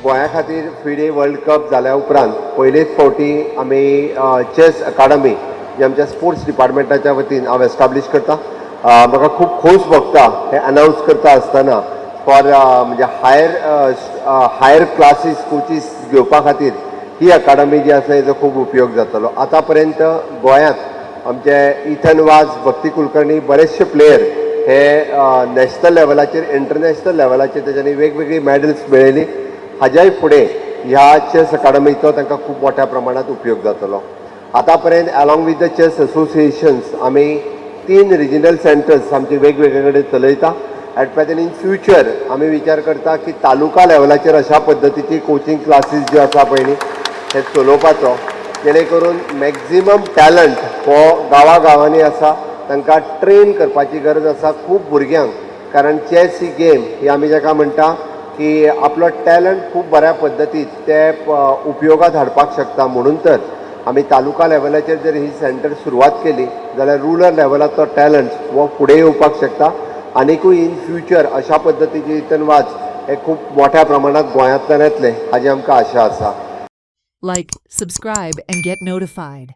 गोंया खातीर FIDE world cup जाल्या उपरांत पयलेच फावटी आमी चेस अकाडमी जी आमच्या स्पोर्ट्स डिपार्टमेंटाच्या वतीन हांव एस्टाब्लीश करता. म्हाका खूब खोस भोगता हें अनावन्स करता आसतना फॉर म्हणजे हायर क्लासीस कोचीस घेवपा खातीर ही अकाडमी जी आसा हेजो खूब उपयोग जातलो. आतां पर्यंत गोंयांत आमचे इथन वाज, भक्ती कुलकर्णी बरेचशे प्लेयर हे नॅशनल लेवलाचेर, इंटरनॅशनल लेवलाचेर तेच्यांनी वेगवेगळी मॅडल्स मेळयली. हाज्याय फुडें ह्या चेस अकाडमीचो तांकां खूब मोठ्या प्रमाणांत उपयोग जातलो. आतां पर्यंत along with the chess associations आमी 3 रिजनल सेंटर्स आमचे वेगवेगळे कडेन चलयता. एट प्रेझेंट इन फ्युचर आमी विचार करता की तालुका लेवलाचेर अशा पद्दतीची कोचिंग क्लासीस ज्यो आसा पळय न्ही ते चलोवपाचो, जेणे करून मॅक्झिमम टॅलंट हो गांवांनी आसा तांकां ट्रेन करपाची गरज आसा खूब भुरग्यांक. कारण चॅस ही गेम ही आमी जाका म्हणटा की आपलो टॅलंट खूब बऱ्या पद्दतीन ते उपयोगात हाडपाक शकता. म्हणून तर आमी तालुका लेवलाचेर जर ही सेंटर सुरवात केली जाल्यार रुरल लेवलाचो टॅलंट हो फुडें येवपाक शकता. आनीकूय इन फ्युचर अशा पद्दतीचे इतन वाज हे खूब मोठ्या प्रमाणांत गोंयांतल्यान येतले हाजी आमकां आशा आसा. Like, subscribe, and get notified.